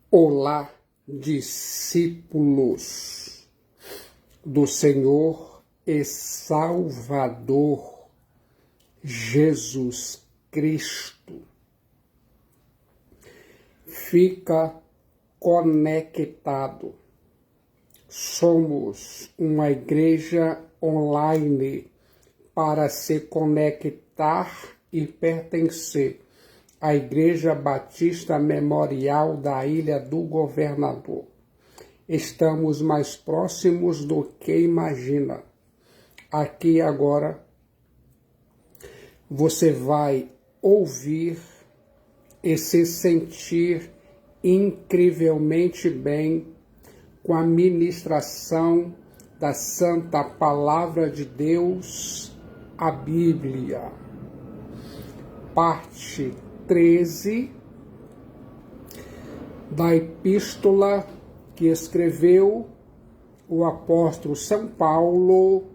Olá, discípulos do Senhor e Salvador Jesus Cristo. Fica conectado. Somos uma igreja online para se conectar e pertencer à Igreja Batista Memorial da Ilha do Governador. Estamos mais próximos do que imagina. Aqui agora você vai ouvir e se sentir incrivelmente bem com a ministração da Santa Palavra de Deus, a Bíblia. Parte 13 da epístola que escreveu o apóstolo São Paulo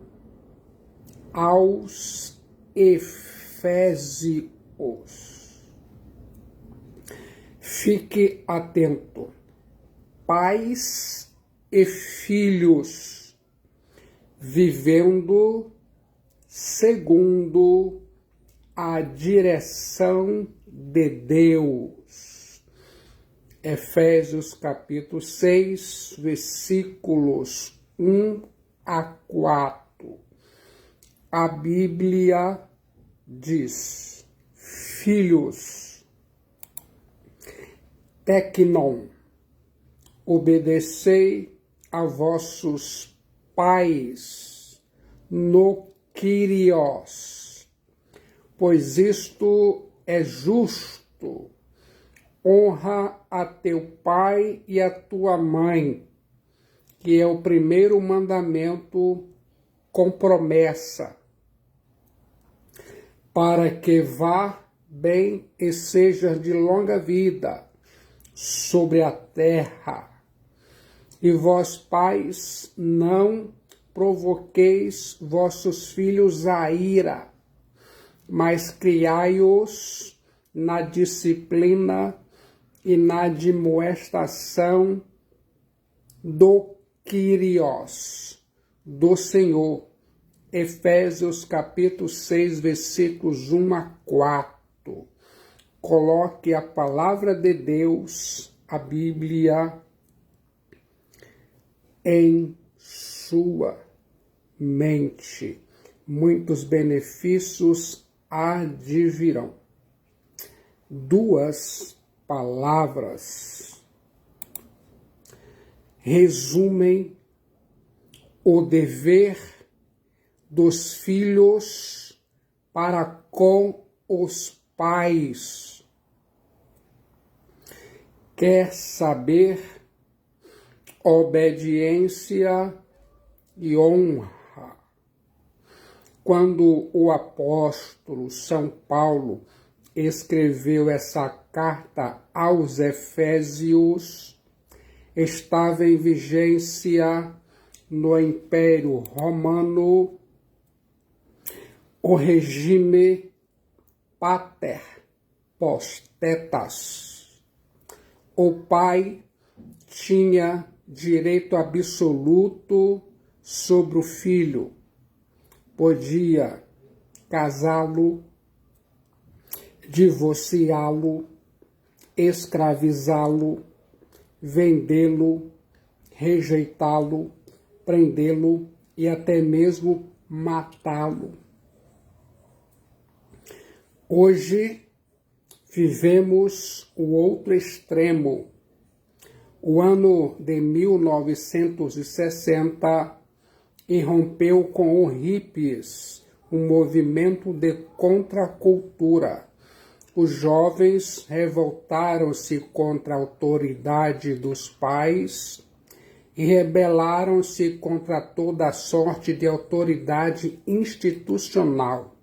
aos Efésios. Fique atento. Pais e filhos, vivendo segundo a direção de Deus. Efésios capítulo 6, versículos 1 a 4. A Bíblia diz: filhos, tecnon, obedecei a vossos pais no Kyrios, pois isto é justo. Honra a teu pai e a tua mãe, que é o primeiro mandamento com promessa, para que vá bem e seja de longa vida sobre a terra. E vós, pais, não provoqueis vossos filhos a ira, mas criai-os na disciplina e na admoestação do Kyrios, do Senhor. Efésios capítulo 6, versículos 1 a 4. Coloque a palavra de Deus, a Bíblia, em sua mente. Muitos benefícios advirão. Duas palavras resumem o dever dos filhos para com os pais. Quer saber? Obediência e honra. Quando o apóstolo São Paulo escreveu essa carta aos Efésios, estava em vigência no Império Romano o regime pater postetas. O pai tinha direito absoluto sobre o filho. Podia casá-lo, divorciá-lo, escravizá-lo, vendê-lo, rejeitá-lo, prendê-lo e até mesmo matá-lo. Hoje vivemos o outro extremo. O ano de 1960 irrompeu com os hippies, um movimento de contracultura. Os jovens revoltaram-se contra a autoridade dos pais e rebelaram-se contra toda sorte de autoridade institucional.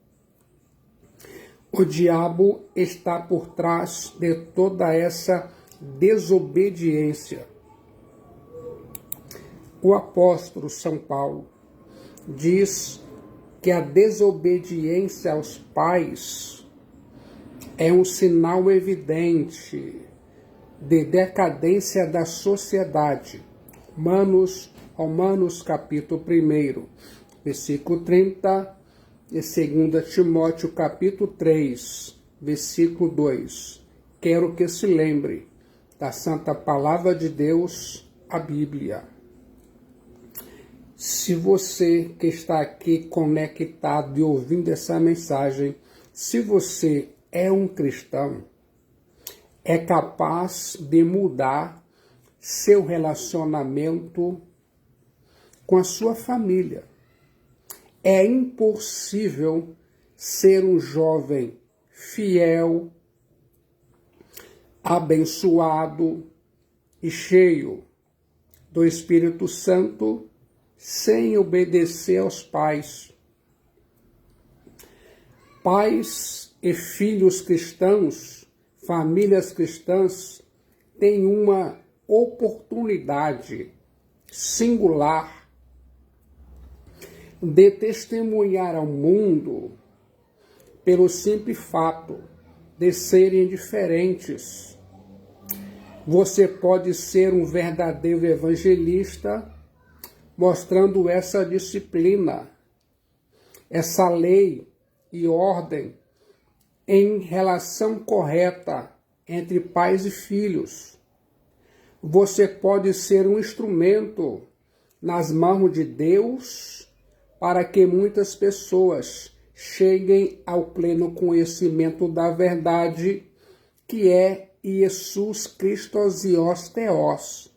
O diabo está por trás de toda essa desobediência. O apóstolo São Paulo diz que a desobediência aos pais é um sinal evidente de decadência da sociedade. Romanos capítulo 1, versículo 30, e 2 Timóteo capítulo 3, versículo 2. Quero que se lembre da Santa Palavra de Deus, a Bíblia. Se você que está aqui conectado e ouvindo essa mensagem, se você é um cristão, é capaz de mudar seu relacionamento com a sua família. É impossível ser um jovem fiel, abençoado e cheio do Espírito Santo sem obedecer aos pais. Pais e filhos cristãos, famílias cristãs, têm uma oportunidade singular de testemunhar ao mundo pelo simples fato de serem diferentes. Você pode ser um verdadeiro evangelista mostrando essa disciplina, essa lei e ordem em relação correta entre pais e filhos. Você pode ser um instrumento nas mãos de Deus para que muitas pessoas cheguem ao pleno conhecimento da verdade, que é Jesus Christos Ios Theos.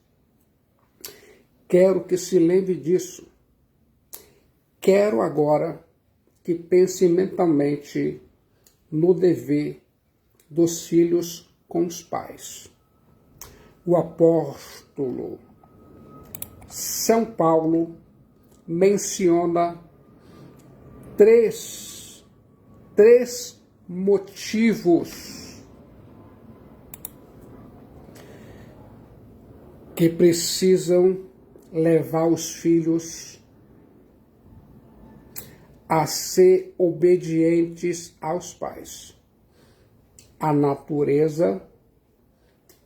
Quero que se lembre disso. Quero agora que pense mentalmente no dever dos filhos com os pais. O apóstolo São Paulo menciona três motivos que precisam levar os filhos a ser obedientes aos pais: a natureza,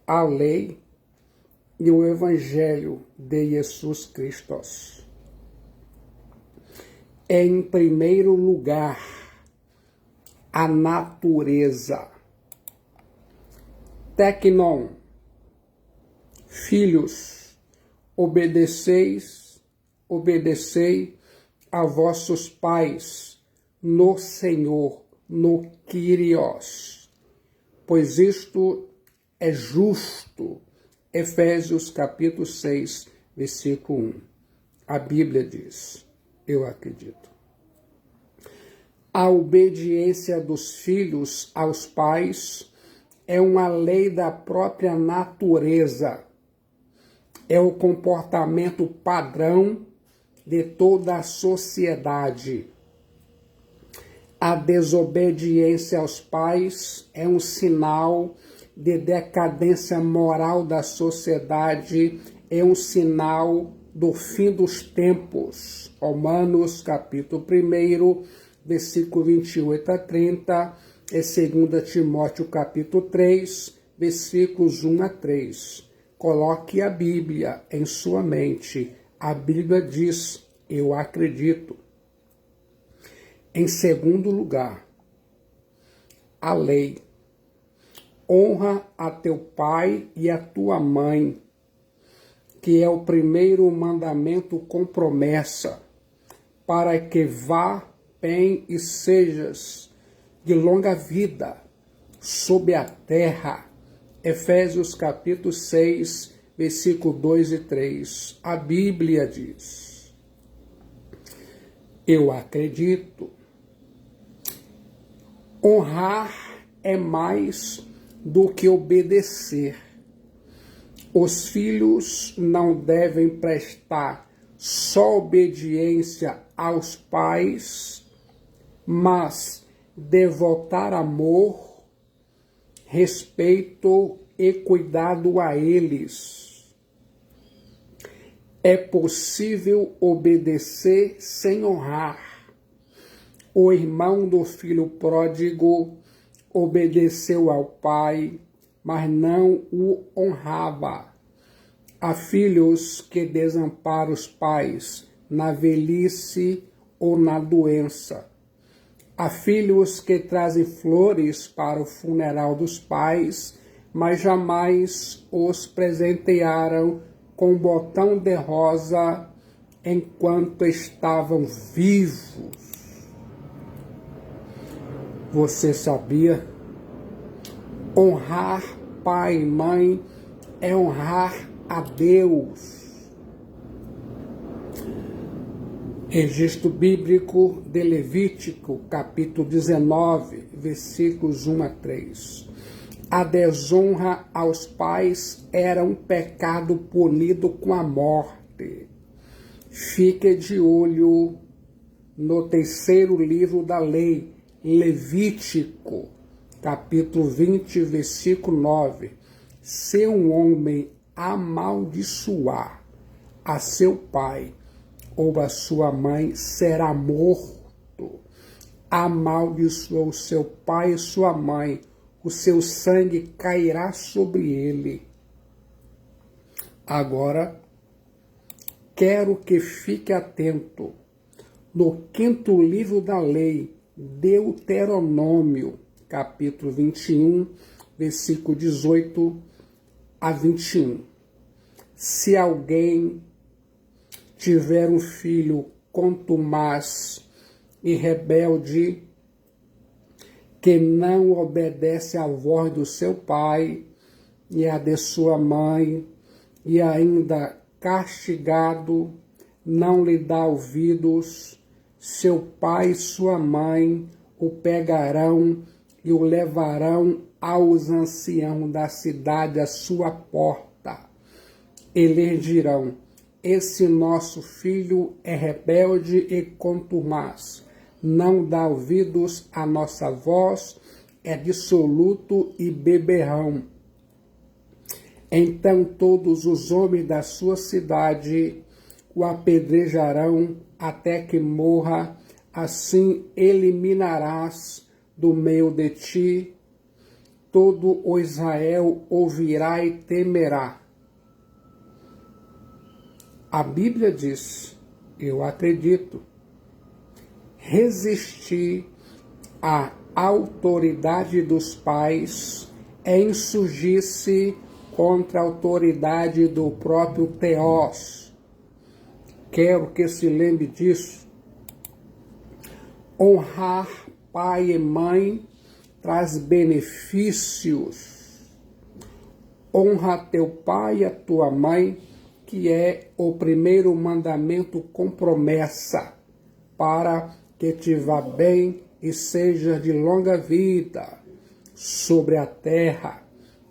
a lei e o Evangelho de Jesus Cristo. Em primeiro lugar, a natureza. Tecnon, filhos, obedecei a vossos pais no Senhor, no Kyrios, pois isto é justo. Efésios capítulo 6, versículo 1. A Bíblia diz, eu acredito. A obediência dos filhos aos pais é uma lei da própria natureza. É o comportamento padrão de toda a sociedade. A desobediência aos pais é um sinal de decadência moral da sociedade, é um sinal do fim dos tempos. Romanos capítulo 1, versículo 28 a 30, e 2 Timóteo capítulo 3, versículos 1 a 3. Coloque a Bíblia em sua mente. A Bíblia diz, eu acredito. Em segundo lugar, a lei. Honra a teu pai e a tua mãe, que é o primeiro mandamento com promessa, para que vá bem e sejas de longa vida sobre a terra. Efésios capítulo 6, versículo 2 e 3. A Bíblia diz, eu acredito. Honrar é mais do que obedecer. Os filhos não devem prestar só obediência aos pais, mas devotar amor, respeito e cuidado a eles. É possível obedecer sem honrar. O irmão do filho pródigo obedeceu ao pai, mas não o honrava. Há filhos que desamparam os pais na velhice ou na doença. Há filhos que trazem flores para o funeral dos pais, mas jamais os presentearam com um botão de rosa enquanto estavam vivos. Você sabia? Honrar pai e mãe é honrar a Deus. Registro bíblico de Levítico, capítulo 19, versículos 1 a 3. A desonra aos pais era um pecado punido com a morte. Fique de olho no terceiro livro da lei, Levítico, capítulo 20, versículo 9. Se um homem amaldiçoar a seu pai ou a sua mãe, será morto. Amaldiçoou seu pai e sua mãe, o seu sangue cairá sobre ele. Agora, quero que fique atento. No quinto livro da lei, Deuteronômio, capítulo 21, versículo 18 a 21. Se alguém tiver um filho contumaz e rebelde, que não obedece à voz do seu pai e à de sua mãe, e ainda castigado, não lhe dá ouvidos, seu pai e sua mãe o pegarão e o levarão aos anciãos da cidade à sua porta. Eles dirão: esse nosso filho é rebelde e contumaz, não dá ouvidos à nossa voz, é dissoluto e beberrão. Então todos os homens da sua cidade o apedrejarão até que morra, assim eliminarás do meio de ti, todo o Israel ouvirá e temerá. A Bíblia diz, eu acredito, resistir à autoridade dos pais é insurgir-se contra a autoridade do próprio Teós. Quero que se lembre disso. Honrar pai e mãe traz benefícios. Honra teu pai e a tua mãe, que é o primeiro mandamento com promessa, para que te vá bem e seja de longa vida sobre a terra.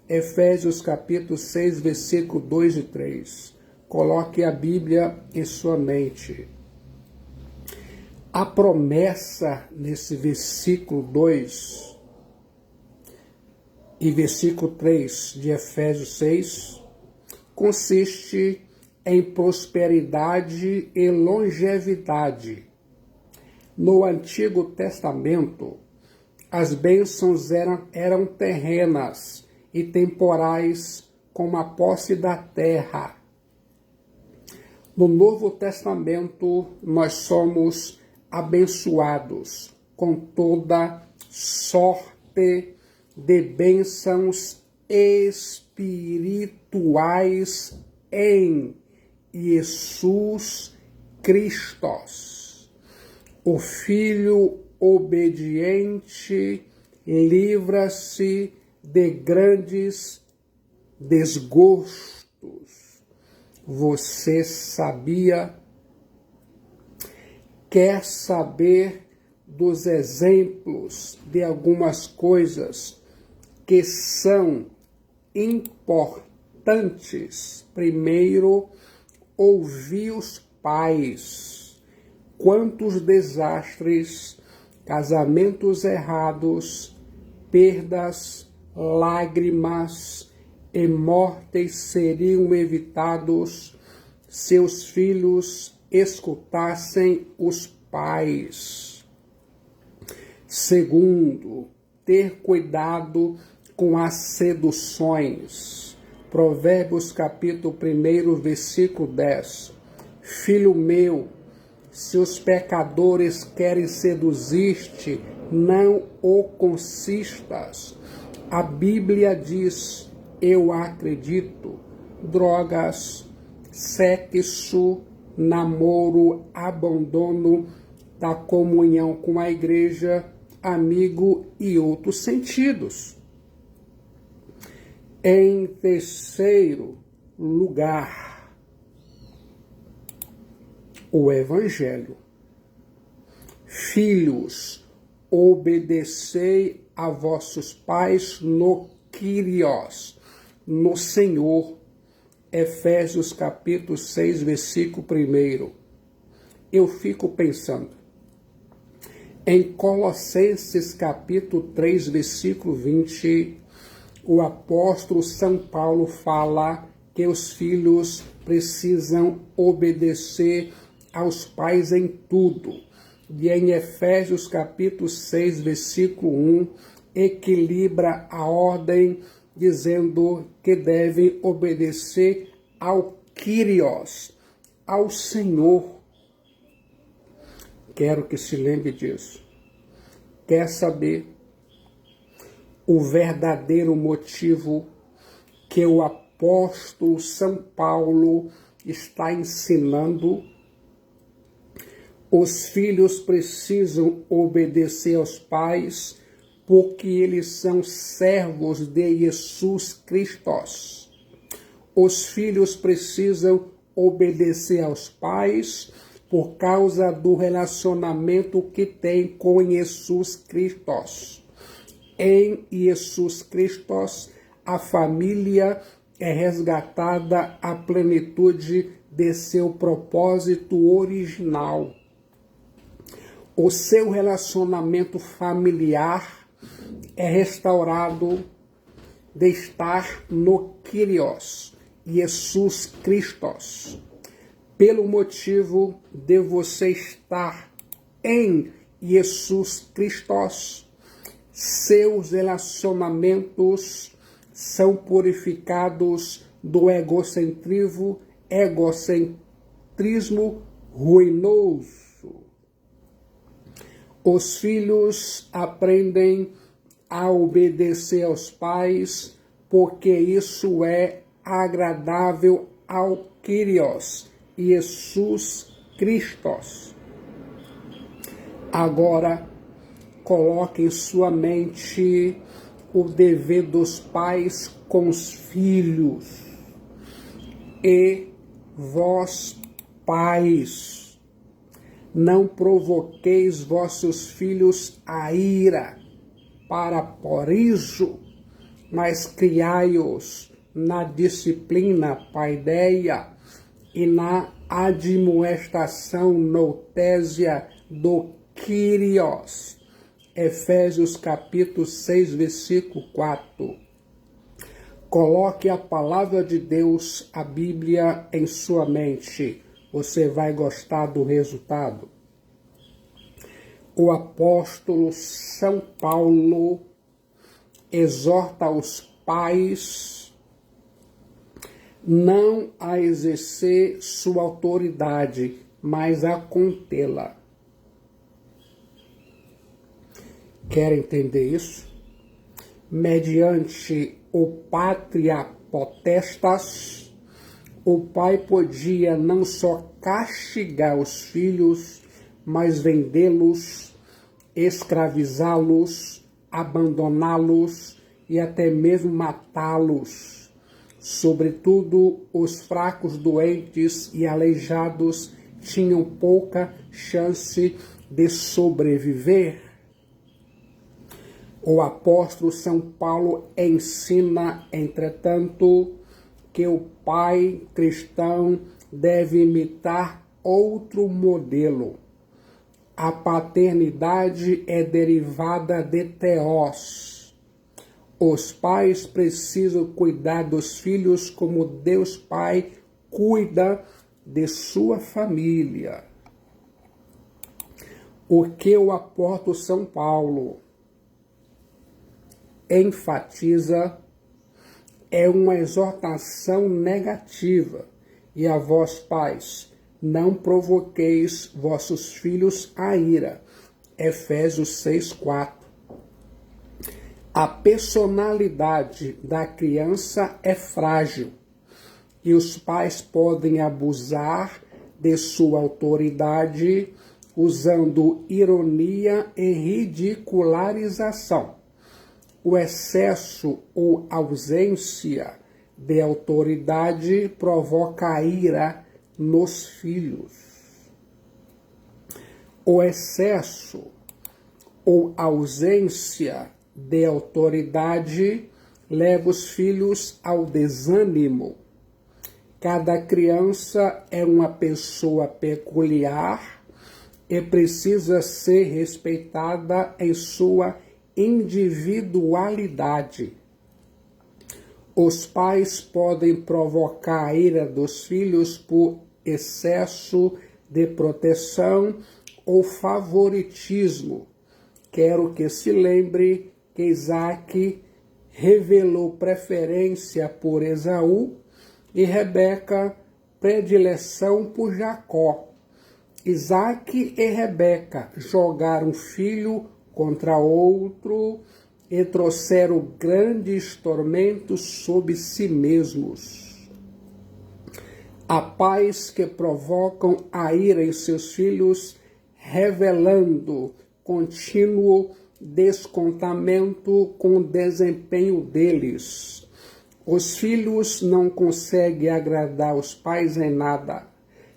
Efésios capítulo 6, versículo 2 e 3. Coloque a Bíblia em sua mente. A promessa nesse versículo 2 e versículo 3 de Efésios 6 consiste em prosperidade e longevidade. No Antigo Testamento, as bênçãos eram terrenas e temporais, como a posse da terra. No Novo Testamento, nós somos abençoados com toda sorte de bênçãos espirituais em Jesus Cristo. O Filho obediente livra-se de grandes desgostos. Você sabia? Quer saber dos exemplos de algumas coisas que são importantes? Primeiro, ouvir os pais. Quantos desastres, casamentos errados, perdas, lágrimas e mortes seriam evitados se os filhos escutassem os pais. Segundo, ter cuidado com as seduções. Provérbios capítulo 1, versículo 10. Filho meu, se os pecadores querem seduzir-te, não o consistas. A Bíblia diz, eu acredito, drogas, sexo, namoro, abandono da comunhão com a igreja, amigo e outros sentidos. Em terceiro lugar, o Evangelho. Filhos, obedecei a vossos pais no Kyrios, no Senhor. Efésios capítulo 6, versículo 1. Eu fico pensando, em Colossenses capítulo 3, versículo 20, o apóstolo São Paulo fala que os filhos precisam obedecer aos pais em tudo. E em Efésios capítulo 6, versículo 1, equilibra a ordem, dizendo que devem obedecer ao Kyrios, ao Senhor. Quero que se lembre disso. Quer saber o verdadeiro motivo que o apóstolo São Paulo está ensinando? Os filhos precisam obedecer aos pais porque eles são servos de Jesus Cristo. Os filhos precisam obedecer aos pais por causa do relacionamento que tem com Jesus Cristo. Em Jesus Cristo, a família é resgatada à plenitude de seu propósito original. O seu relacionamento familiar é restaurado de estar no Kyrios, Jesus Cristo. Pelo motivo de você estar em Jesus Cristo, seus relacionamentos são purificados do egocentrismo ruinoso. Os filhos aprendem a obedecer aos pais, porque isso é agradável ao Kyrios, Jesus Cristo. Agora, coloque em sua mente o dever dos pais com os filhos. E vós, pais, não provoqueis vossos filhos a ira para porizo, mas criai-os na disciplina paideia e na admoestação noutésia do Kyrios. Efésios capítulo 6, versículo 4. Coloque a palavra de Deus, a Bíblia, em sua mente. Você vai gostar do resultado. O apóstolo São Paulo exorta os pais não a exercer sua autoridade, mas a contê-la. Quer entender isso? Mediante o pátria potestas, o pai podia não só castigar os filhos, mas vendê-los, escravizá-los, abandoná-los e até mesmo matá-los. Sobretudo, os fracos, doentes e aleijados tinham pouca chance de sobreviver. O apóstolo São Paulo ensina, entretanto, que o pai cristão deve imitar outro modelo. A paternidade é derivada de Theos. Os pais precisam cuidar dos filhos como Deus Pai cuida de sua família. O que o apóstolo São Paulo enfatiza é uma exortação negativa. E a vós, pais, não provoqueis vossos filhos a ira. Efésios 6:4. A personalidade da criança é frágil e os pais podem abusar de sua autoridade usando ironia e ridicularização. O excesso ou ausência de autoridade provoca a ira nos filhos. O excesso ou ausência de autoridade leva os filhos ao desânimo. Cada criança é uma pessoa peculiar e precisa ser respeitada em sua individualidade. Os pais podem provocar a ira dos filhos por excesso de proteção ou favoritismo. Quero que se lembre que Isaac revelou preferência por Esaú e Rebeca predileção por Jacó. Isaac e Rebeca jogaram filho contra outro e trouxeram grandes tormentos sobre si mesmos. Há pais que provocam a ira em seus filhos, revelando contínuo descontamento com o desempenho deles. Os filhos não conseguem agradar os pais em nada.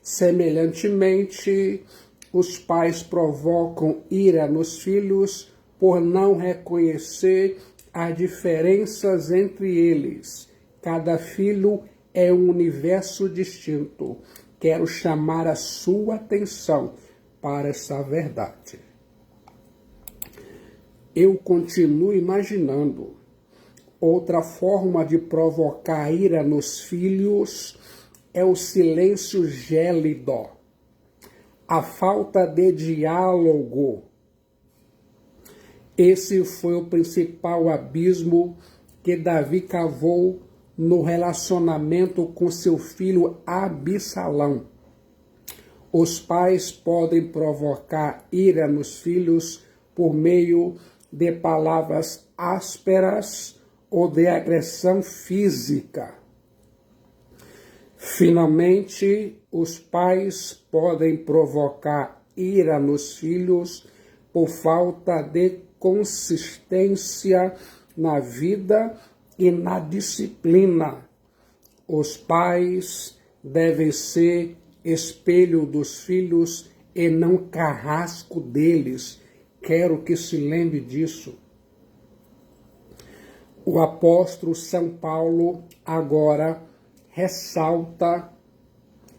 Semelhantemente, os pais provocam ira nos filhos por não reconhecer as diferenças entre eles. Cada filho é um universo distinto. Quero chamar a sua atenção para essa verdade. Eu continuo imaginando outra forma de provocar ira nos filhos é o silêncio gélido, a falta de diálogo. Esse foi o principal abismo que Davi cavou no relacionamento com seu filho Absalão. Os pais podem provocar ira nos filhos por meio de palavras ásperas ou de agressão física. Finalmente, os pais podem provocar ira nos filhos por falta de consistência na vida e na disciplina. Os pais devem ser espelho dos filhos e não carrasco deles. Quero que se lembre disso. O apóstolo São Paulo agora ressalta,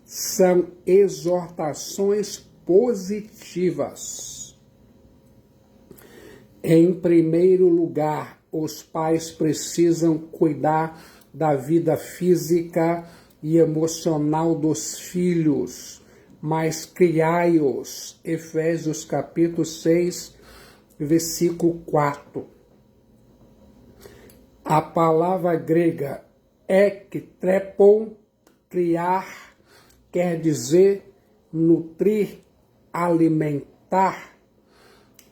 são exortações positivas. Em primeiro lugar, os pais precisam cuidar da vida física e emocional dos filhos, mas criai-os. Efésios capítulo 6, versículo 4. A palavra grega ektrepon, criar, quer dizer nutrir, alimentar.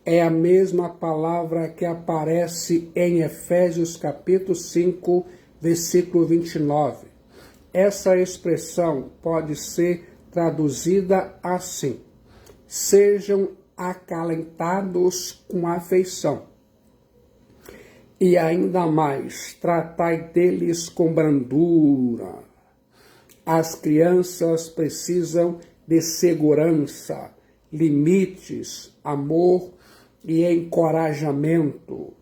É a mesma palavra que aparece em Efésios capítulo 5, versículo 29. Essa expressão pode ser traduzida assim: sejam acalentados com afeição. E ainda mais, tratai deles com brandura. As crianças precisam de segurança, limites, amor e encorajamento.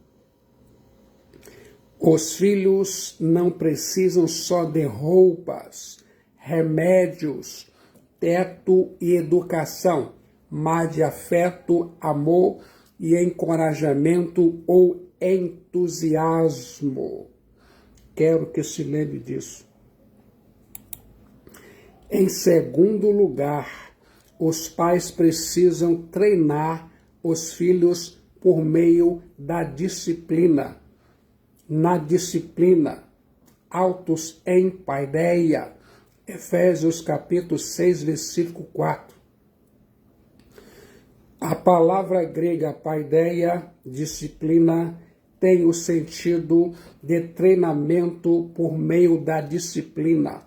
Os filhos não precisam só de roupas, remédios, teto e educação, mas de afeto, amor e encorajamento ou entusiasmo. Quero que se lembre disso. Em segundo lugar, os pais precisam treinar os filhos por meio da disciplina. na disciplina, autos em paideia, Efésios capítulo 6, versículo 4. A palavra grega paideia, disciplina, tem o sentido de treinamento por meio da disciplina.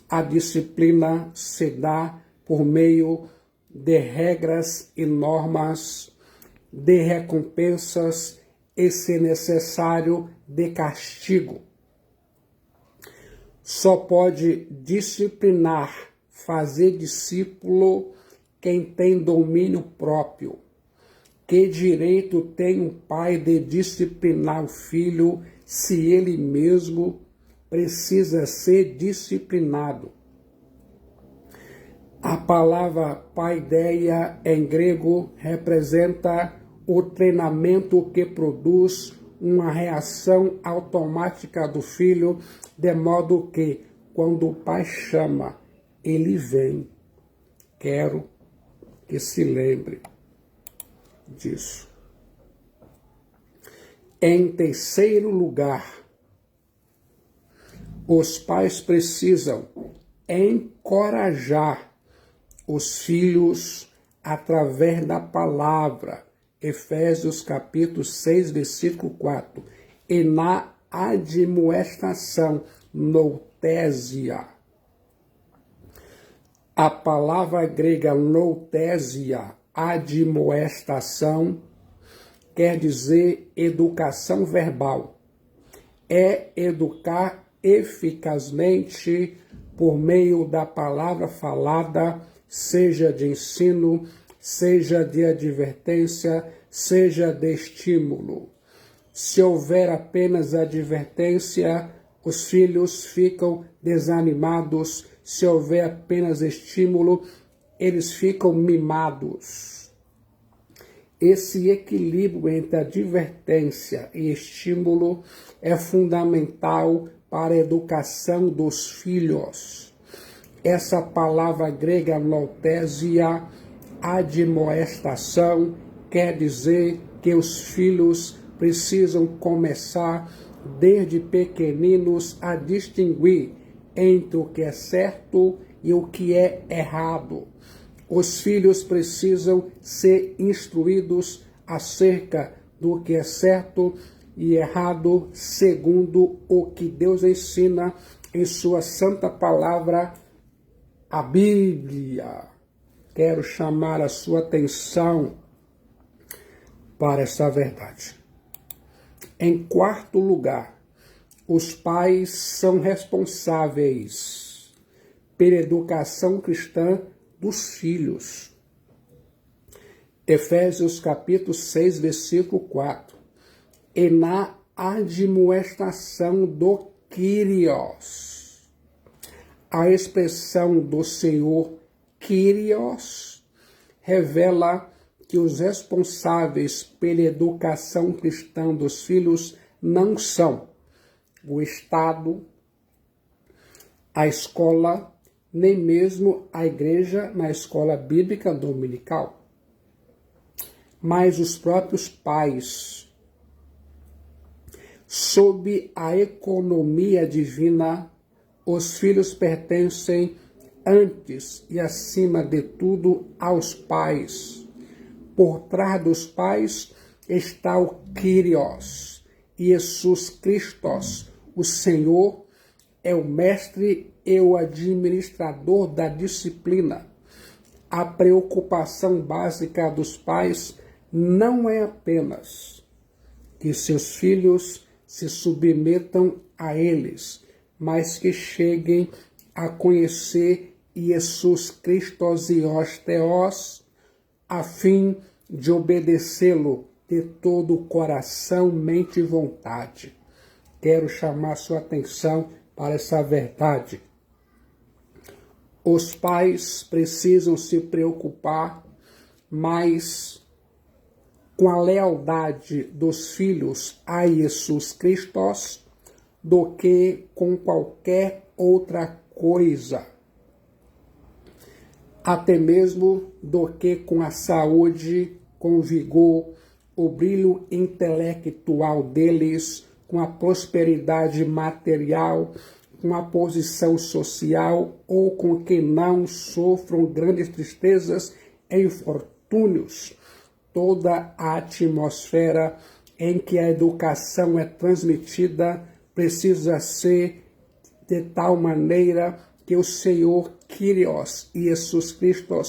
A disciplina se dá por meio de regras e normas, de recompensas e, se necessário, de castigo. Só pode disciplinar, fazer discípulo, quem tem domínio próprio. Que direito tem um pai de disciplinar o filho se ele mesmo precisa ser disciplinado? A palavra paideia em grego representa o treinamento que produz uma reação automática do filho, de modo que, quando o pai chama, ele vem. Quero que se lembre disso. Em terceiro lugar, os pais precisam encorajar os filhos através da palavra, Efésios capítulo 6, versículo 4, e na admoestação, noutésia. A palavra grega noutésia, admoestação, quer dizer educação verbal. É educar eficazmente por meio da palavra falada, seja de ensino, seja de advertência, seja de estímulo. Se houver apenas advertência, os filhos ficam desanimados. Se houver apenas estímulo, eles ficam mimados. Esse equilíbrio entre advertência e estímulo é fundamental para a educação dos filhos. Essa palavra grega noutésia, admoestação, quer dizer que os filhos precisam começar desde pequeninos a distinguir entre o que é certo e o que é errado. Os filhos precisam ser instruídos acerca do que é certo e errado, segundo o que Deus ensina em sua santa palavra, a Bíblia. Quero chamar a sua atenção para essa verdade. Em quarto lugar, os pais são responsáveis pela educação cristã dos filhos. Efésios capítulo 6, versículo 4. E na admoestação do Kyrios. A expressão do Senhor Kyrios revela que os responsáveis pela educação cristã dos filhos não são o Estado, a escola, nem mesmo a igreja na escola bíblica dominical, mas os próprios pais. Sob a economia divina, os filhos pertencem antes e acima de tudo aos pais. Por trás dos pais está o Kyrios, Jesus Christos, o Senhor, é o mestre e o administrador da disciplina. A preocupação básica dos pais não é apenas que seus filhos se submetam a eles, mas que cheguem a conhecer Jesus Christos e os Theos, a fim de obedecê-lo de todo o coração, mente e vontade. Quero chamar sua atenção para essa verdade. Os pais precisam se preocupar mais com a lealdade dos filhos a Jesus Cristo do que com qualquer outra coisa. Até mesmo do que com a saúde, com o vigor, o brilho intelectual deles, com a prosperidade material, com a posição social ou com que não sofram grandes tristezas e infortúnios. Toda a atmosfera em que a educação é transmitida precisa ser de tal maneira que o Senhor Kyrios, Jesus Cristo,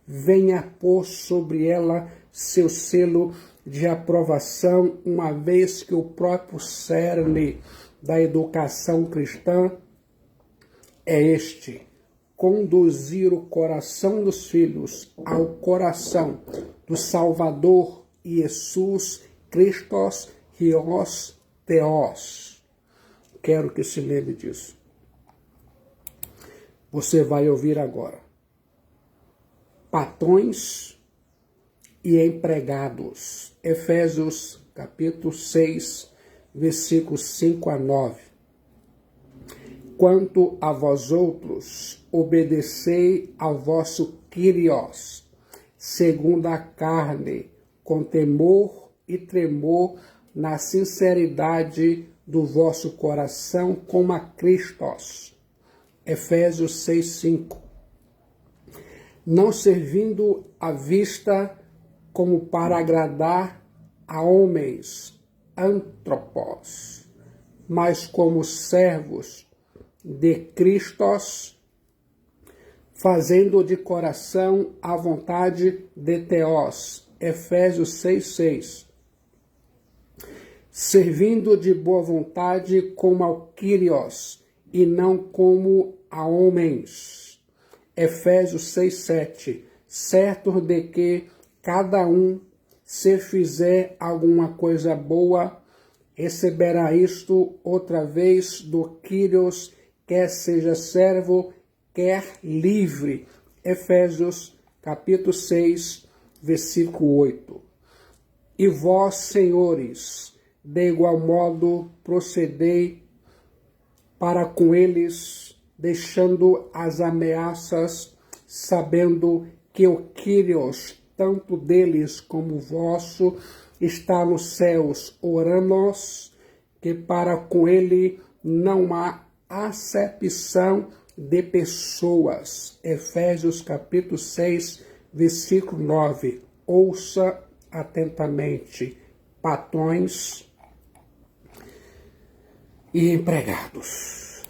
venha pôr sobre ela seu selo de aprovação, uma vez que o próprio cerne da educação cristã é este: conduzir o coração dos filhos ao coração do Salvador Jesus Christos Hios Theos. Quero que se lembre disso. Você vai ouvir agora. Patrões e empregados. Efésios capítulo 6, versículos 5 a 9. Quanto a vós outros, obedecei ao vosso Kyrios, segundo a carne, com temor e tremor, na sinceridade do vosso coração, como a Cristos. Efésios 6, 5. Não servindo à vista como para agradar a homens, antropos, mas como servos de Cristos, fazendo de coração a vontade de Theos. Efésios 6, 6. Servindo de boa vontade como ao Kyrios, e não como a homens. Efésios 6, 7. Certo de que cada um, se fizer alguma coisa boa, receberá isto outra vez do Kyrios, quer seja servo, quer livre. Efésios capítulo 6, versículo 8. E vós, senhores, de igual modo procedei para com eles, deixando as ameaças, sabendo que o Kyrios, tanto deles como vosso, está nos céus, orando-nos, que para com ele não há acepção de pessoas. Efésios capítulo 6, versículo 9. Ouça atentamente, patrões e empregados.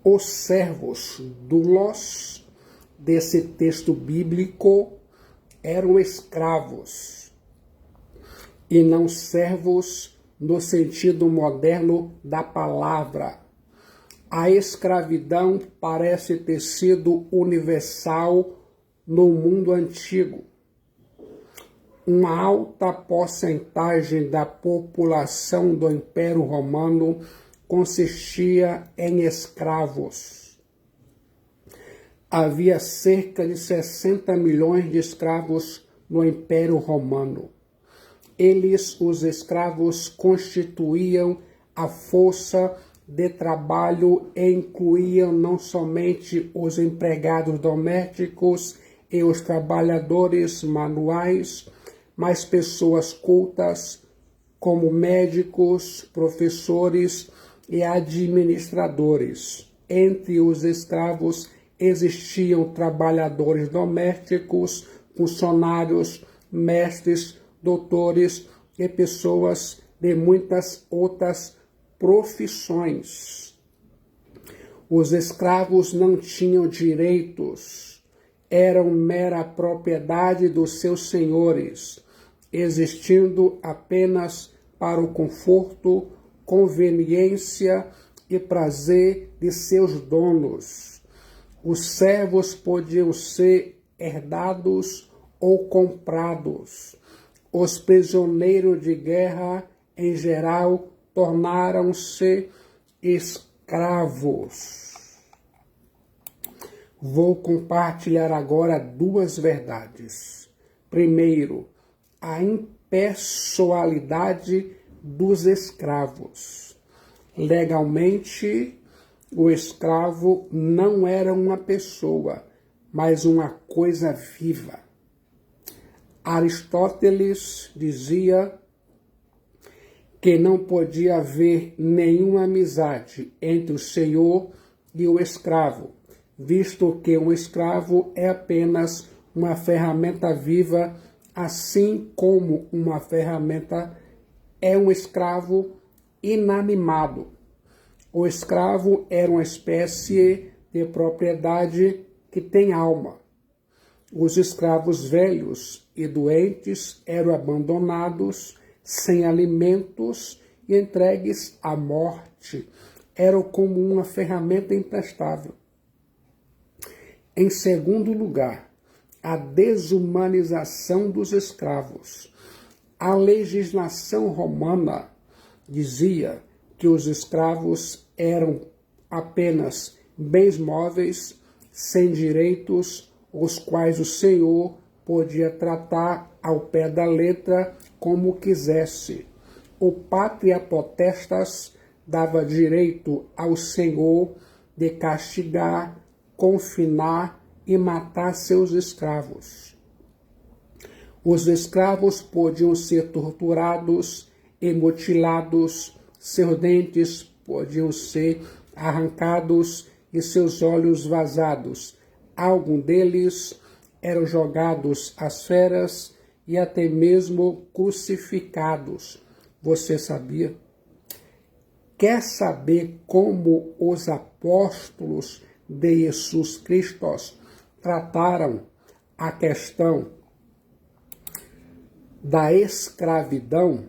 Os servos doulos desse texto bíblico eram escravos e não servos no sentido moderno da palavra. A escravidão parece ter sido universal no mundo antigo. Uma alta porcentagem da população do Império Romano consistia em escravos. Havia cerca de 60 milhões de escravos no Império Romano. Eles, os escravos, constituíam a força de trabalho e incluíam não somente os empregados domésticos e os trabalhadores manuais, mas pessoas cultas, como médicos, professores e administradores. Entre os escravos existiam trabalhadores domésticos, funcionários, mestres, doutores e pessoas de muitas outras profissões. Os escravos não tinham direitos, eram mera propriedade dos seus senhores, existindo apenas para o conforto, conveniência e prazer de seus donos. Os servos podiam ser herdados ou comprados. Os prisioneiros de guerra, em geral, tornaram-se escravos. Vou compartilhar agora duas verdades. Primeiro, a impessoalidade dos escravos. Legalmente, o escravo não era uma pessoa, mas uma coisa viva. Aristóteles dizia que não podia haver nenhuma amizade entre o senhor e o escravo, visto que um escravo é apenas uma ferramenta viva, assim como uma ferramenta é um escravo inanimado. O escravo era uma espécie de propriedade que tem alma. Os escravos velhos e doentes eram abandonados, sem alimentos e entregues à morte. Eram como uma ferramenta imprestável. Em segundo lugar, a desumanização dos escravos. A legislação romana dizia que os escravos eram apenas bens móveis, sem direitos, os quais o senhor podia tratar ao pé da letra como quisesse. O pátria potestas dava direito ao senhor de castigar, confinar e matar seus escravos. Os escravos podiam ser torturados e mutilados, seus dentes podiam ser arrancados e seus olhos vazados. Alguns deles eram jogados às feras e até mesmo crucificados. Você sabia? Quer saber como os apóstolos de Jesus Cristo trataram a questão da escravidão?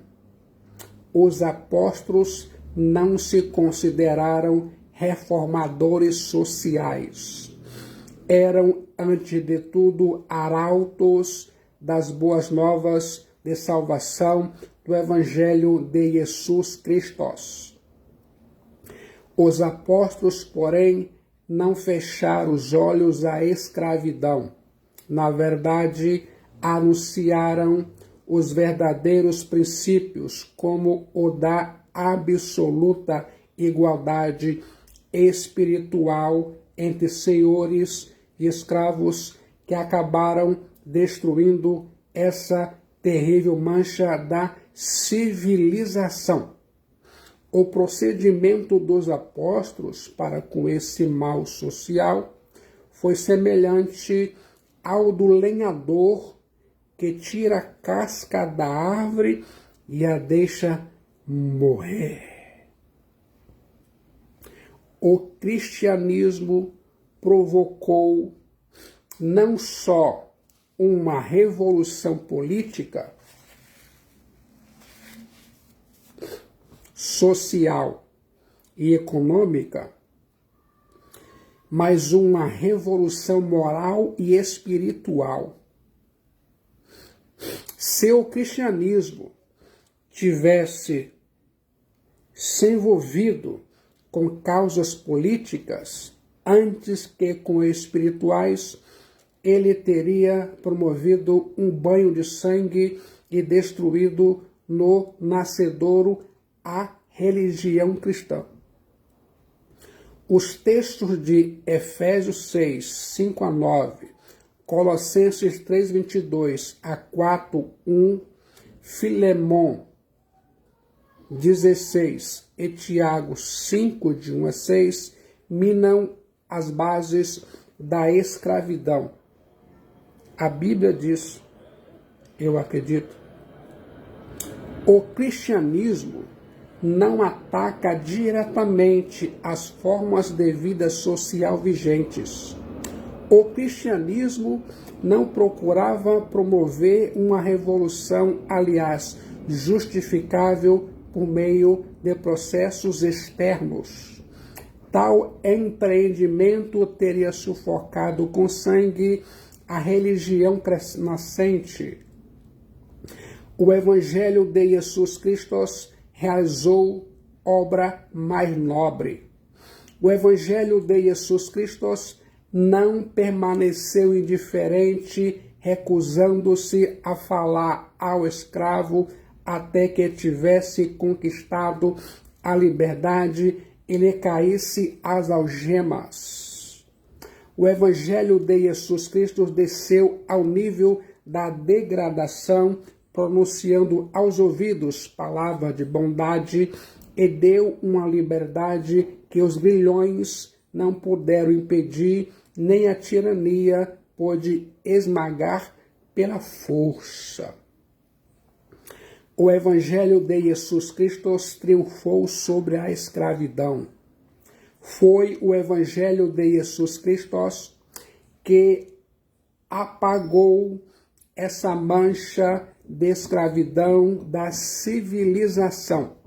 Os apóstolos não se consideraram reformadores sociais. Eram, antes de tudo, arautos das boas novas de salvação do Evangelho de Jesus Cristo. Os apóstolos, porém, não fecharam os olhos à escravidão. Na verdade, anunciaram os verdadeiros princípios, como o da absoluta igualdade espiritual entre senhores e escravos, que acabaram destruindo essa terrível mancha da civilização. O procedimento dos apóstolos para com esse mal social foi semelhante ao do lenhador que tira a casca da árvore e a deixa morrer. O cristianismo provocou não só uma revolução política, social e econômica, mas uma revolução moral e espiritual. Se o cristianismo tivesse se envolvido com causas políticas antes que com espirituais, ele teria promovido um banho de sangue e destruído no nascedouro a religião cristã. Os textos de Efésios 6, 5 a 9, Colossenses 3, 22 a 4, 1, Filemon 16 e Tiago 5, de 1 a 6, minam as bases da escravidão. A Bíblia diz, eu acredito, o cristianismo não ataca diretamente as formas de vida social vigentes. O cristianismo não procurava promover uma revolução, aliás, justificável por meio de processos externos. Tal empreendimento teria sufocado com sangue a religião nascente. O Evangelho de Jesus Cristo realizou obra mais nobre. O Evangelho de Jesus Cristo não permaneceu indiferente, recusando-se a falar ao escravo até que tivesse conquistado a liberdade e lhe caísse as algemas. O Evangelho de Jesus Cristo desceu ao nível da degradação pronunciando aos ouvidos palavra de bondade, e deu uma liberdade que os grilhões não puderam impedir, nem a tirania pôde esmagar pela força. O Evangelho de Jesus Cristo triunfou sobre a escravidão. Foi o Evangelho de Jesus Cristo que apagou essa mancha de escravidão da civilização.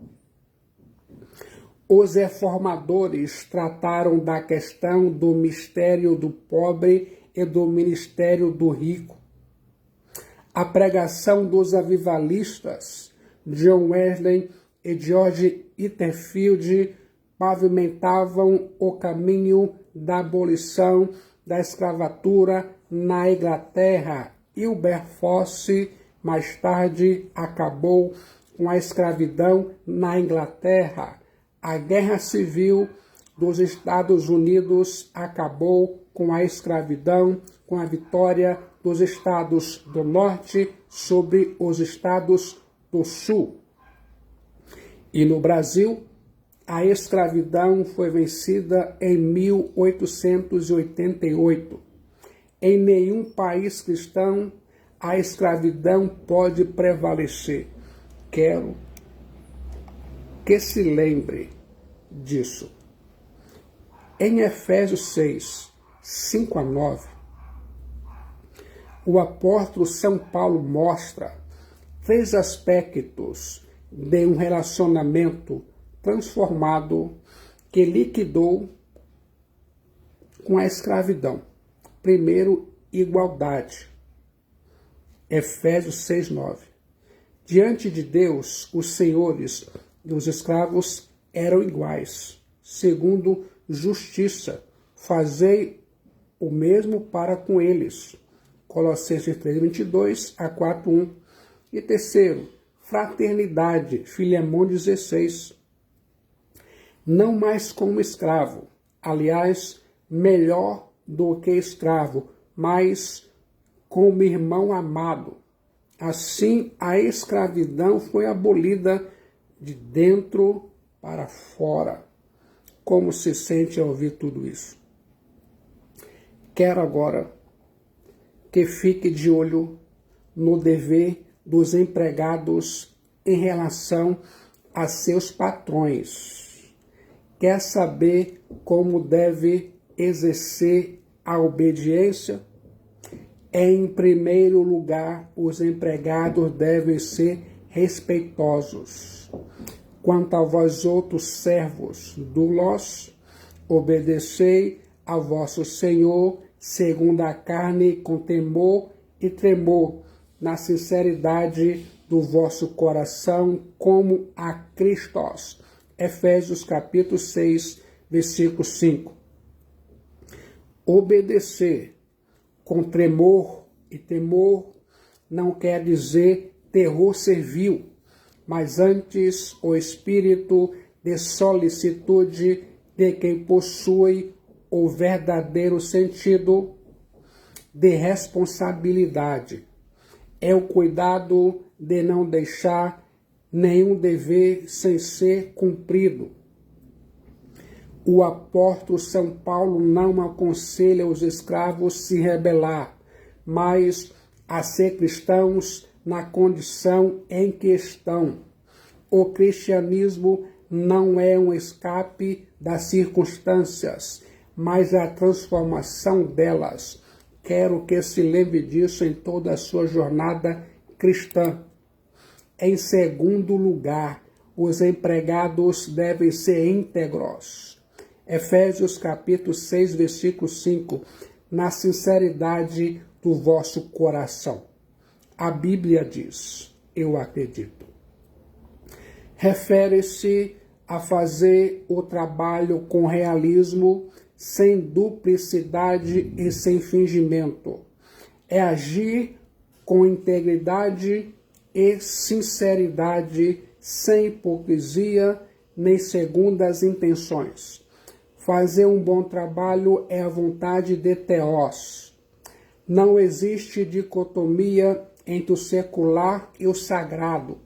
Os reformadores trataram da questão do mistério do pobre e do ministério do rico. A pregação dos avivalistas, John Wesley e George Whitefield, pavimentavam o caminho da abolição da escravatura na Inglaterra, e o Wilberforce mais tarde acabou com a escravidão na Inglaterra. A Guerra Civil dos Estados Unidos acabou com a escravidão, com a vitória dos Estados do Norte sobre os Estados do Sul. E no Brasil, a escravidão foi vencida em 1888. Em nenhum país cristão a escravidão pode prevalecer. Quero que se lembre disso. Em Efésios 6, 5 a 9, o apóstolo São Paulo mostra 3 aspectos de um relacionamento transformado que liquidou com a escravidão. Primeiro, igualdade. Efésios 6, 9. Diante de Deus, os senhores e os escravos eram iguais. Segundo, justiça. Fazei o mesmo para com eles. Colossenses 3, 22 a 4, 1. E terceiro, fraternidade. Filemão 16. Não mais como escravo. Aliás, melhor do que escravo, mas como irmão amado. Assim, a escravidão foi abolida de dentro para fora. Como se sente ao ouvir tudo isso? Quero agora que fique de olho no dever dos empregados em relação a seus patrões. Quer saber como deve exercer a obediência? Em primeiro lugar, os empregados devem ser respeitosos. Quanto a vós outros servos, doulos, obedecei a vosso Senhor segundo a carne, com temor e tremor, na sinceridade do vosso coração, como a Cristo. Efésios capítulo 6, versículo 5. Obedecer com tremor e temor não quer dizer terror servil, mas antes o espírito de solicitude de quem possui o verdadeiro sentido de responsabilidade. É o cuidado de não deixar nenhum dever sem ser cumprido. O apóstolo São Paulo não aconselha os escravos se rebelar, mas a ser cristãos na condição em que estão. O cristianismo não é um escape das circunstâncias, mas a transformação delas. Quero que se lembre disso em toda a sua jornada cristã. Em segundo lugar, os empregados devem ser íntegros. Efésios capítulo 6, versículo 5, na sinceridade do vosso coração. A Bíblia diz, eu acredito. Refere-se a fazer o trabalho com realismo, sem duplicidade e sem fingimento. É agir com integridade e sinceridade, sem hipocrisia nem segundas intenções. Fazer um bom trabalho é a vontade de Theos. Não existe dicotomia entre o secular e o sagrado.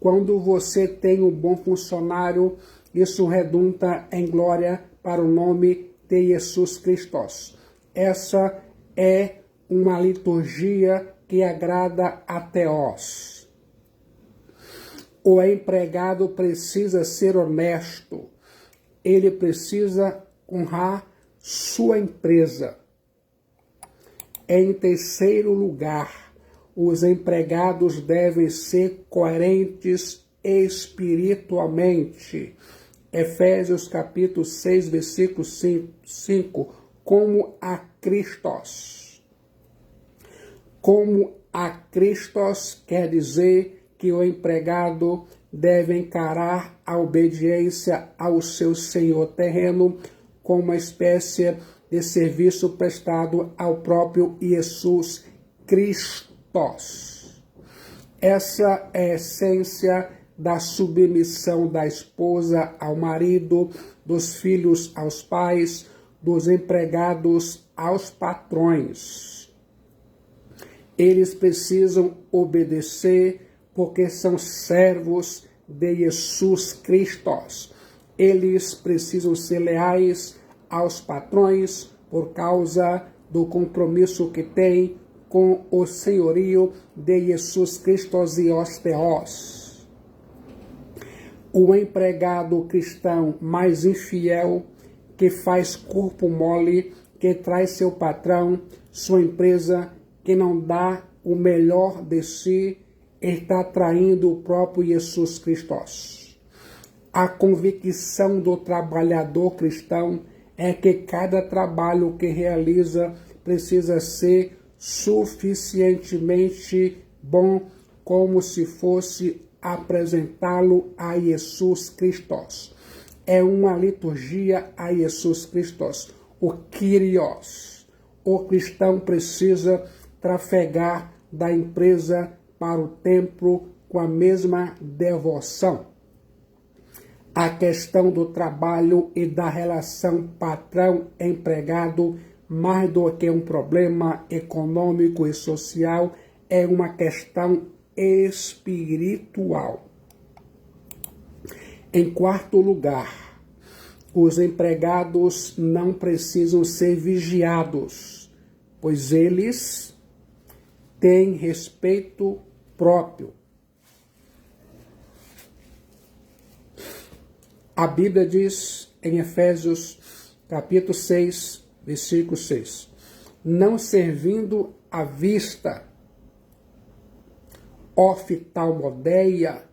Quando você tem um bom funcionário, isso redunda em glória para o nome de Jesus Cristo. Essa é uma liturgia que agrada a Teós. O empregado precisa ser honesto. Ele precisa honrar sua empresa. Em terceiro lugar, os empregados devem ser coerentes espiritualmente. Efésios capítulo 6, versículo 5, como a Cristos. Como a Cristos quer dizer que o empregado deve encarar a obediência ao seu senhor terreno como uma espécie de serviço prestado ao próprio Jesus Cristo. Essa é a essência da submissão da esposa ao marido, dos filhos aos pais, dos empregados aos patrões. Eles precisam obedecer porque são servos de Jesus Cristo. Eles precisam ser leais aos patrões por causa do compromisso que têm com o senhorio de Jesus Cristo e os teós. O empregado cristão mais infiel, que faz corpo mole, que traz seu patrão, sua empresa, que não dá o melhor de si, está traindo o próprio Jesus Cristo. A convicção do trabalhador cristão é que cada trabalho que realiza precisa ser suficientemente bom como se fosse apresentá-lo a Jesus Cristo. É uma liturgia a Jesus Cristo, o Kyrios. O cristão precisa trafegar da empresa para o templo com a mesma devoção. A questão do trabalho e da relação patrão-empregado, mais do que um problema econômico e social, é uma questão espiritual. Em quarto lugar, os empregados não precisam ser vigiados, pois eles têm respeito próprio. A Bíblia diz em Efésios capítulo 6, versículo 6, não servindo à vista, oftalmodeia,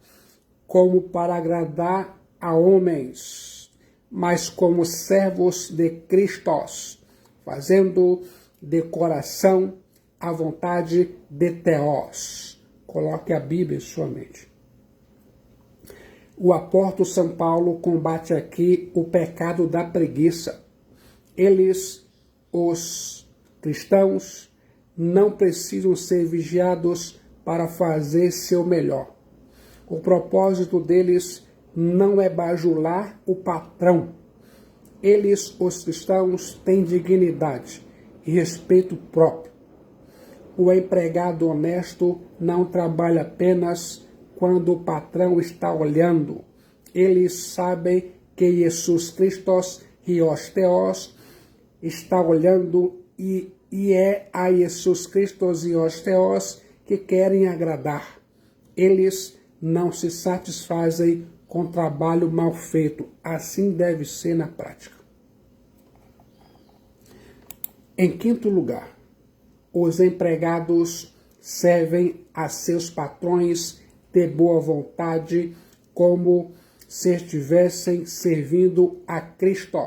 como para agradar a homens, mas como servos de Cristo, fazendo de coração a vontade de Teós. Coloque a Bíblia em sua mente. O apóstolo São Paulo combate aqui o pecado da preguiça. Eles, os cristãos, não precisam ser vigiados para fazer seu melhor. O propósito deles não é bajular o patrão. Eles, os cristãos, têm dignidade e respeito próprio. O empregado honesto não trabalha apenas quando o patrão está olhando. Eles sabem que Jesus Cristo e os teós está olhando e é a Jesus Cristo e os teós que querem agradar. Eles não se satisfazem com trabalho mal feito. Assim deve ser na prática. Em quinto lugar, os empregados servem a seus patrões de boa vontade, como se estivessem servindo a Cristo.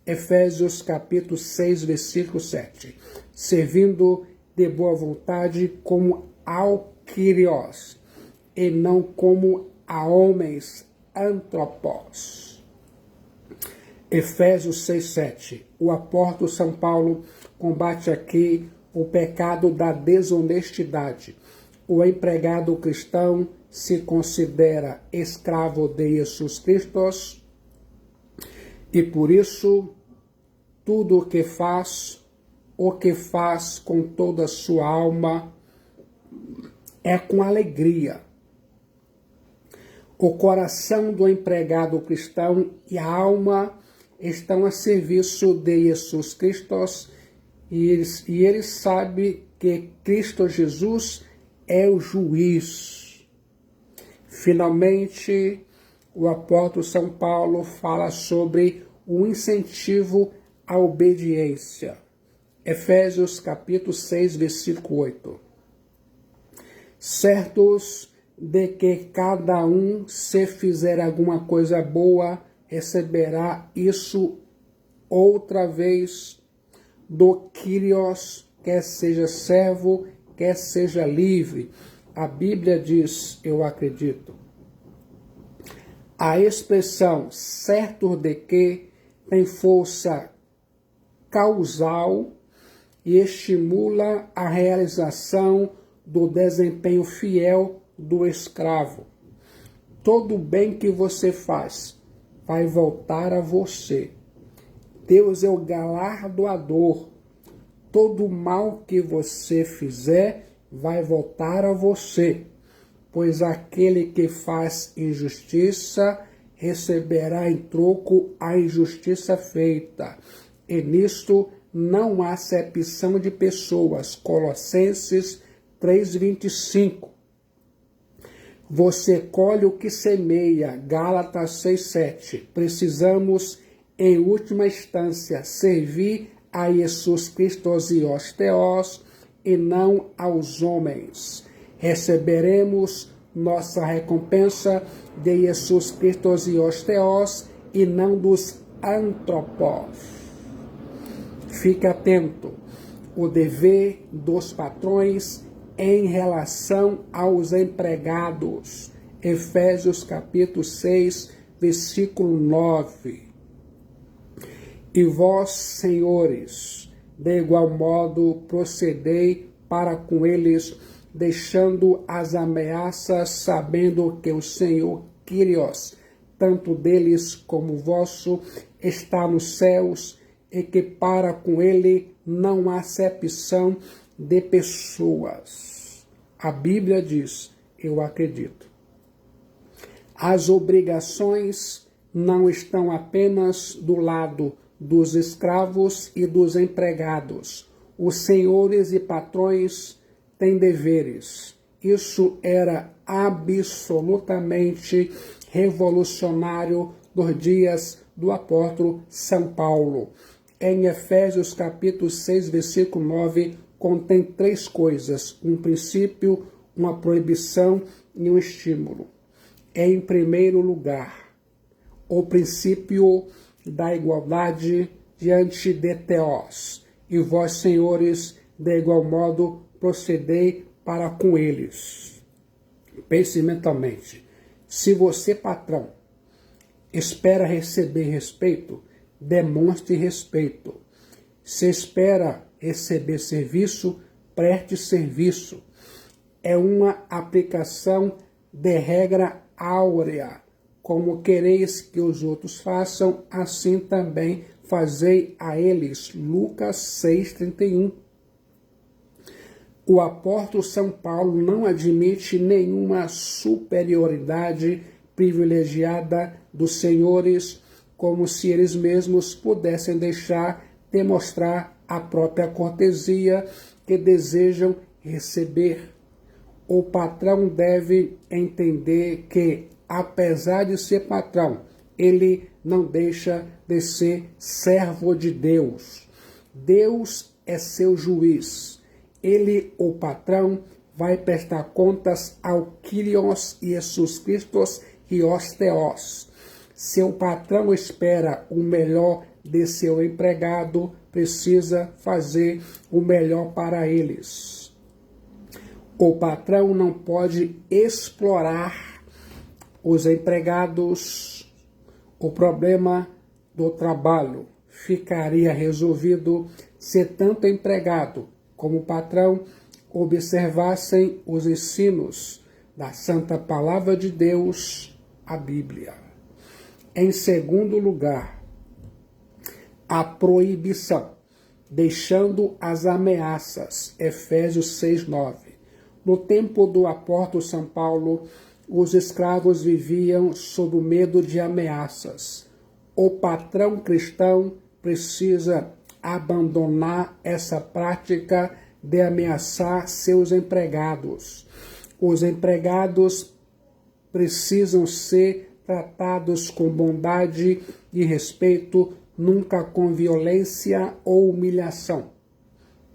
Efésios capítulo 6, versículo 7. Servindo de boa vontade como ao Kyrios, e não como a homens antropós. Efésios 6, 7. O apóstolo São Paulo combate aqui o pecado da desonestidade. O empregado cristão se considera escravo de Jesus Cristo e por isso tudo o que faz com toda a sua alma, é com alegria. O coração do empregado cristão e a alma estão a serviço de Jesus Cristo e ele sabe que Cristo Jesus é o juiz. Finalmente, o apóstolo São Paulo fala sobre o incentivo à obediência. Efésios capítulo 6, versículo 8. Certos de que cada um, se fizer alguma coisa boa, receberá isso outra vez do Kyrios, quer seja servo, quer seja livre. A Bíblia diz, eu acredito. A expressão certo de que tem força causal e estimula a realização do desempenho fiel do escravo. Todo o bem que você faz vai voltar a você. Deus é o galardoador. Todo o mal que você fizer vai voltar a você, pois aquele que faz injustiça receberá em troco a injustiça feita. E nisto não há acepção de pessoas. Colossenses 3:25. Você colhe o que semeia. Gálatas 6:7. Precisamos, em última instância, servir a Jesus Cristo e os teós, e não aos homens. Receberemos nossa recompensa de Jesus Cristo e os teós, e não dos antropós. Fique atento. O dever dos patrões em relação aos empregados. Efésios capítulo 6, versículo 9. E vós, senhores, de igual modo procedei para com eles, deixando as ameaças, sabendo que o Senhor Kyrios, tanto deles como vosso, está nos céus, e que para com ele não há acepção de pessoas. A Bíblia diz, eu acredito. As obrigações não estão apenas do lado dos escravos e dos empregados. Os senhores e patrões têm deveres. Isso era absolutamente revolucionário nos dias do apóstolo São Paulo. Em Efésios capítulo 6, versículo 9, contém 3 coisas: um princípio, uma proibição e um estímulo. Em primeiro lugar, o princípio da igualdade diante de teós, e vós, senhores, de igual modo procedei para com eles. Pense mentalmente. Se você, patrão, espera receber respeito, demonstre respeito. Se espera receber serviço, preste serviço. É uma aplicação de regra áurea. Como quereis que os outros façam, assim também fazei a eles. Lucas 6:31. O apóstolo São Paulo não admite nenhuma superioridade privilegiada dos senhores, como se eles mesmos pudessem deixar de mostrar a própria cortesia que desejam receber. O patrão deve entender que, apesar de ser patrão, ele não deixa de ser servo de Deus. Deus é seu juiz. Ele, o patrão, vai prestar contas ao Kyrios e Jesus Cristo e os teós. Seu patrão espera o melhor de seu empregado, precisa fazer o melhor para eles. O patrão não pode explorar os empregados. O problema do trabalho ficaria resolvido se tanto o empregado como o patrão observassem os ensinos da Santa Palavra de Deus, a Bíblia. Em segundo lugar, a proibição, deixando as ameaças, Efésios 6:9. No tempo do apóstolo São Paulo, os escravos viviam sob o medo de ameaças. O patrão cristão precisa abandonar essa prática de ameaçar seus empregados. Os empregados precisam ser tratados com bondade e respeito, nunca com violência ou humilhação.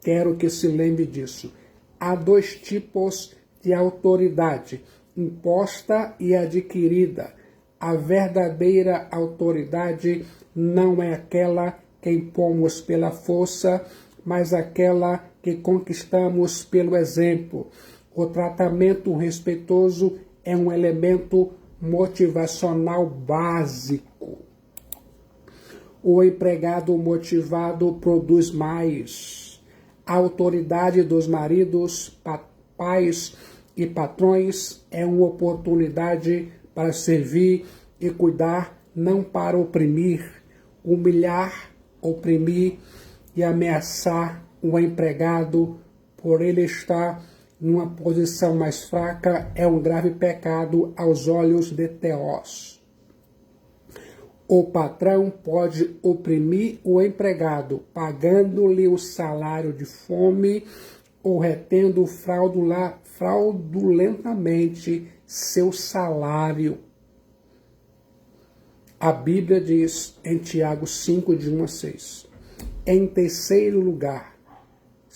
Quero que se lembre disso. Há dois tipos de autoridade, imposta e adquirida. A verdadeira autoridade não é aquela que impomos pela força, mas aquela que conquistamos pelo exemplo. O tratamento respeitoso é um elemento motivacional básico. O empregado motivado produz mais. A autoridade dos maridos, pais e patrões é uma oportunidade para servir e cuidar, não para oprimir, humilhar, oprimir e ameaçar o empregado por ele estar numa posição mais fraca é um grave pecado aos olhos de Deus. O patrão pode oprimir o empregado, pagando-lhe o salário de fome ou retendo fraudulentamente seu salário. A Bíblia diz em Tiago 5, de 1 a 6. Em terceiro lugar,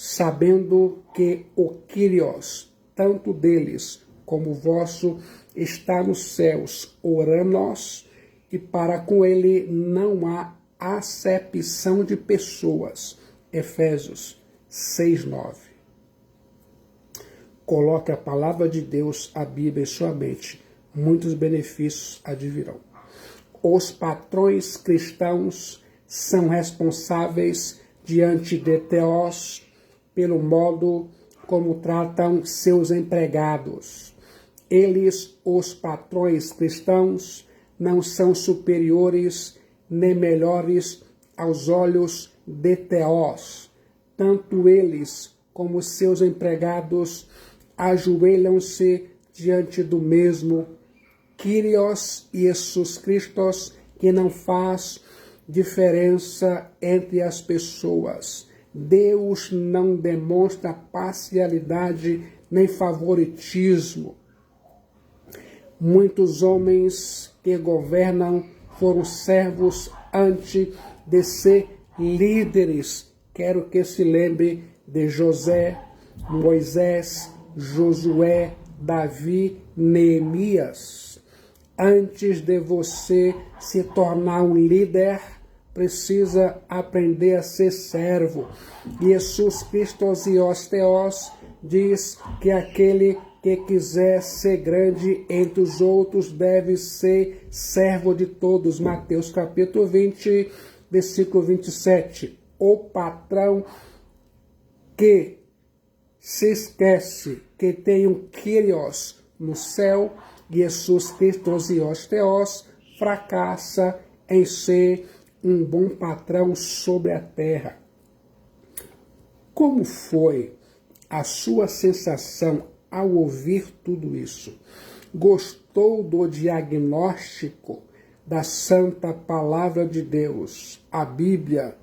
sabendo que o Kyrios, tanto deles como vosso, está nos céus, orando-nos, e para com ele não há acepção de pessoas. Efésios 6, 9. Coloque a palavra de Deus, a Bíblia, em sua mente. Muitos benefícios advirão. Os patrões cristãos são responsáveis diante de Deus pelo modo como tratam seus empregados. Eles, os patrões cristãos, não são superiores nem melhores aos olhos de Deus. Tanto eles como seus empregados ajoelham-se diante do mesmo Kyrios Jesus Cristo, que não faz diferença entre as pessoas. Deus não demonstra parcialidade nem favoritismo. Muitos homens que governam foram servos antes de ser líderes. Quero que se lembre de José, Moisés, Josué, Davi, Neemias. Antes de você se tornar um líder, precisa aprender a ser servo. Jesus Cristo Theos diz que aquele que quiser ser grande entre os outros deve ser servo de todos. Mateus capítulo 20, versículo 27. O patrão que se esquece que tem um Kyrios no céu, Jesus Cristo Theos, fracassa em ser um bom patrão sobre a terra. Como foi a sua sensação ao ouvir tudo isso? Gostou do diagnóstico da Santa Palavra de Deus, a Bíblia,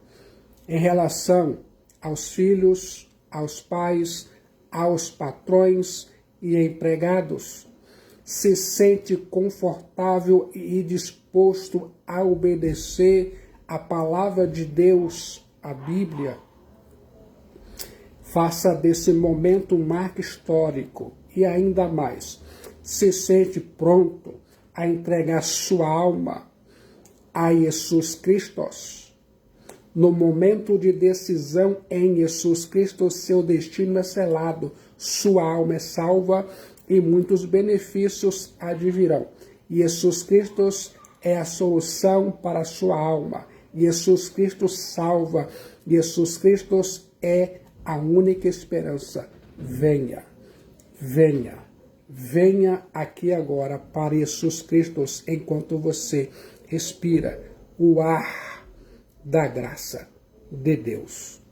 em relação aos filhos, aos pais, aos patrões e empregados? Se sente confortável e disposto a obedecer a palavra de Deus, a Bíblia? Faça desse momento um marco histórico e ainda mais, se sente pronto a entregar sua alma a Jesus Cristo? No momento de decisão em Jesus Cristo, seu destino é selado, sua alma é salva e muitos benefícios advirão. Jesus Cristo é a solução para a sua alma. Jesus Cristo salva. Jesus Cristo é a única esperança. Venha, venha, venha aqui agora para Jesus Cristo enquanto você respira o ar da graça de Deus.